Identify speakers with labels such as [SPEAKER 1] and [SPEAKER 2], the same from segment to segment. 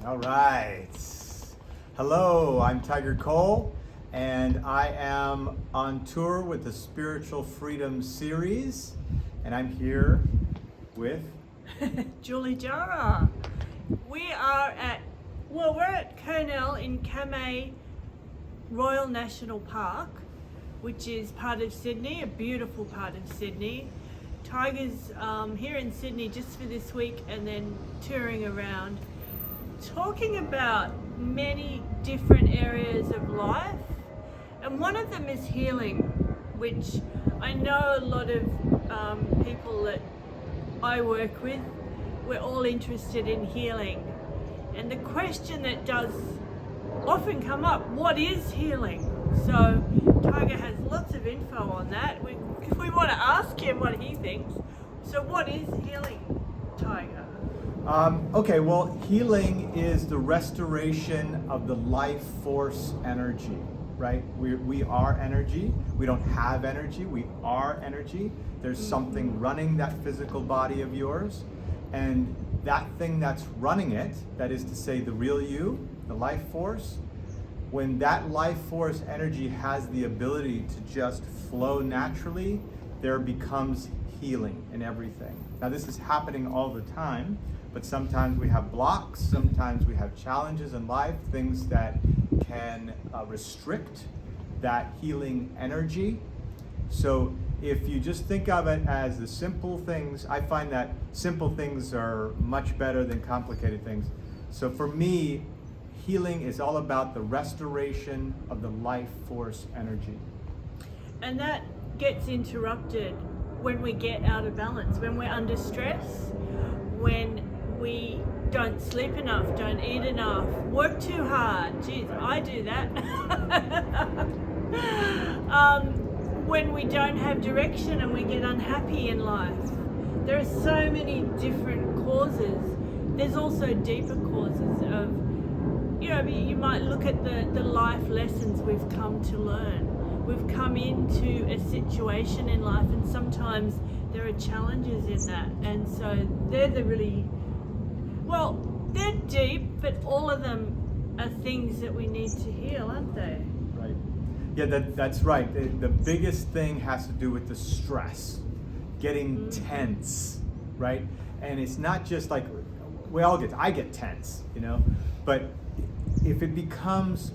[SPEAKER 1] All right. Hello, I'm Tiger Coll, and I am on tour with the Spiritual Freedom series, and I'm here with
[SPEAKER 2] Jara. We're at Coll in Kamay Royal National Park, which is part of Sydney, a beautiful part of Sydney. Tiger's here in Sydney just for this week and then touring around, talking about many different areas of life, and one of them is healing, which I know a lot of people that I work with, we're all interested in healing. And the question that does often come up, what is healing? So Tiger has lots of info on that. We want to ask him what he thinks. So what is healing, Tiger?
[SPEAKER 1] Okay, well, healing is the restoration of the life force energy, right? We are energy. We don't have energy. We are energy. There's something running that physical body of yours, and that thing that's running it, that is to say the real you, the life force, when that life force energy has the ability to just flow naturally, there becomes healing in everything. Now, this is happening all the time, but sometimes we have blocks, sometimes we have challenges in life, things that can restrict that healing energy. So if you just think of it as the simple things, I find that simple things are much better than complicated things. So for me, healing is all about the restoration of the life force energy.
[SPEAKER 2] And that gets interrupted when we get out of balance, when we're under stress, when we don't sleep enough, don't eat enough, work too hard. Geez, I do that. When we don't have direction and we get unhappy in life. There are so many different causes. There's also deeper causes of, you might look at the life lessons we've come to learn. We've come into a situation in life, and sometimes there are challenges in that. And so they're they're deep, but all of them are things that we need to heal, aren't they?
[SPEAKER 1] Right. Yeah, that's right. The biggest thing has to do with the stress, getting tense, right? And it's not just like, I get tense, but if it becomes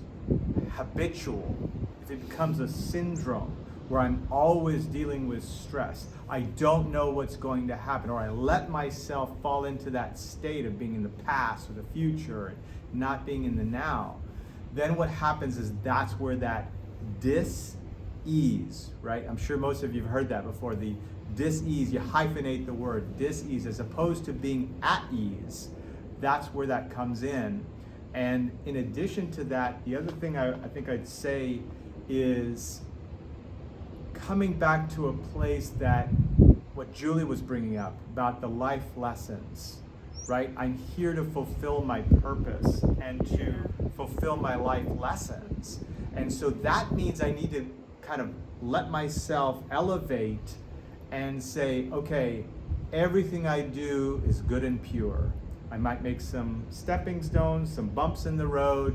[SPEAKER 1] habitual, if it becomes a syndrome where I'm always dealing with stress, I don't know what's going to happen, or I let myself fall into that state of being in the past or the future and not being in the now, then what happens is that's where that dis-ease, right? I'm sure most of you have heard that before, the dis-ease, you hyphenate the word dis-ease, as opposed to being at ease. That's where that comes in. And in addition to that, the other thing I think I'd say is coming back to a place that what Julie was bringing up about the life lessons, right? I'm here to fulfill my purpose and to fulfill my life lessons. And so that means I need to kind of let myself elevate and say, okay, everything I do is good and pure. I might make some stepping stones, some bumps in the road,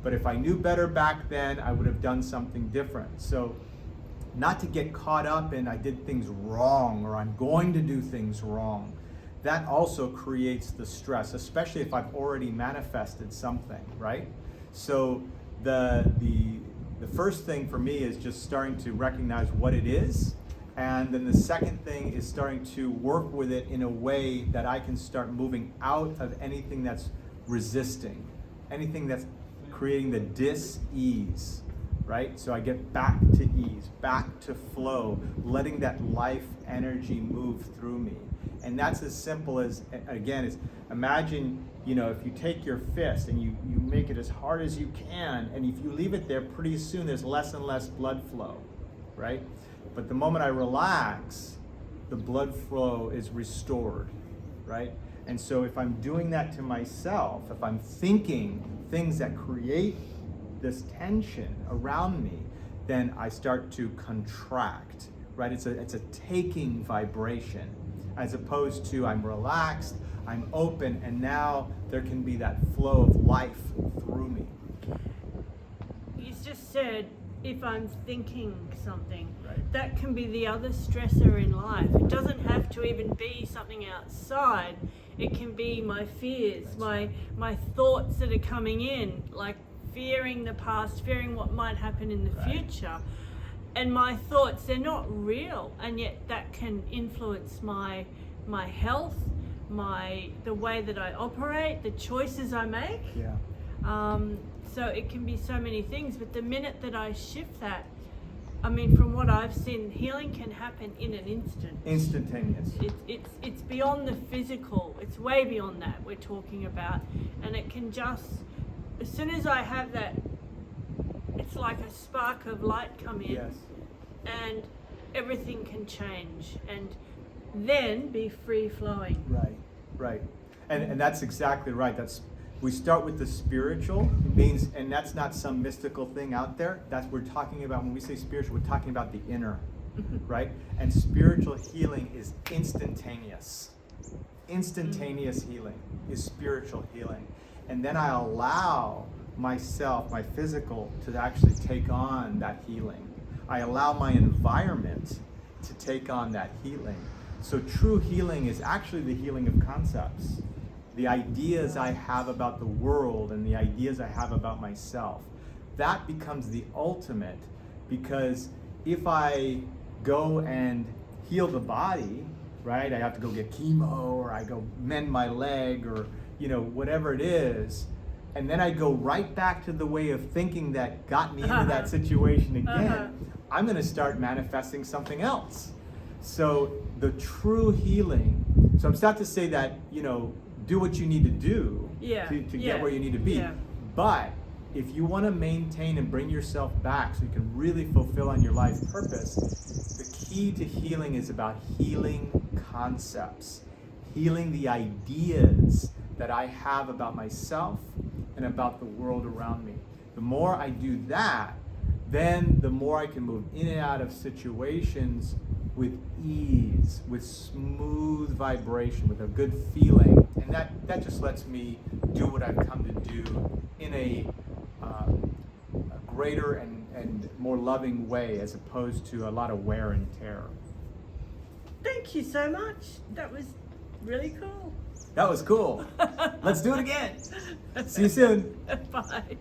[SPEAKER 1] but if I knew better back then, I would have done something different. So not to get caught up in I did things wrong or I'm going to do things wrong. That also creates the stress, especially if I've already manifested something, right? So the first thing for me is just starting to recognize what it is. And then the second thing is starting to work with it in a way that I can start moving out of anything that's resisting, anything that's creating the dis-ease, right? So I get back to ease, back to flow, letting that life energy move through me. And that's as simple as, again, is imagine, if you take your fist and you make it as hard as you can, and if you leave it there, pretty soon there's less and less blood flow, right? But the moment I relax, the blood flow is restored, right? And so if I'm doing that to myself, if I'm thinking things that create this tension around me, then I start to contract, right? It's a taking vibration. as opposed to I'm relaxed, I'm open, and now there can be that flow of life through me.
[SPEAKER 2] You just said, if I'm thinking something,
[SPEAKER 1] Right.
[SPEAKER 2] that can be the other stressor in life. It doesn't have to even be something outside. It can be my fears, my thoughts that are coming in, like fearing the past, fearing what might happen in the
[SPEAKER 1] Right.
[SPEAKER 2] future. And my thoughts, they're not real, and yet that can influence my health, the way that I operate, the choices I make.
[SPEAKER 1] Yeah.
[SPEAKER 2] So it can be so many things, but the minute that I shift that, I mean, from what I've seen, healing can happen in an instant.
[SPEAKER 1] Instantaneous.
[SPEAKER 2] It's beyond the physical. It's way beyond that we're talking about, and it can just, as soon as I have that, it's like a spark of light come in,
[SPEAKER 1] Yes.
[SPEAKER 2] and everything can change, and then be free flowing.
[SPEAKER 1] Right, right. And that's exactly right. We start with the spiritual. It means, and that's not some mystical thing out there. We're talking about, when we say spiritual, we're talking about the inner, right? And spiritual healing is instantaneous. Instantaneous healing is spiritual healing. And then I allow myself, my physical, to actually take on that healing. I allow my environment to take on that healing. So true healing is actually the healing of concepts. The ideas I have about the world and the ideas I have about myself. That becomes the ultimate, because if I go and heal the body, right? I have to go get chemo, or I go mend my leg, or whatever it is, and then I go right back to the way of thinking that got me into that situation again, I'm going to start manifesting something else. So the true healing, so I'm not to say that, do what you need to do to get where you need to be.
[SPEAKER 2] Yeah.
[SPEAKER 1] But if you want to maintain and bring yourself back so you can really fulfill on your life purpose, the key to healing is about healing concepts, healing the ideas that I have about myself and about the world around me. The more I do that, then the more I can move in and out of situations with ease, with smooth vibration, with a good feeling. And that just lets me do what I've come to do in a greater and more loving way, as opposed to a lot of wear and tear.
[SPEAKER 2] Thank you so much. That was really cool.
[SPEAKER 1] That was cool. Let's do it again. See you soon.
[SPEAKER 2] Bye.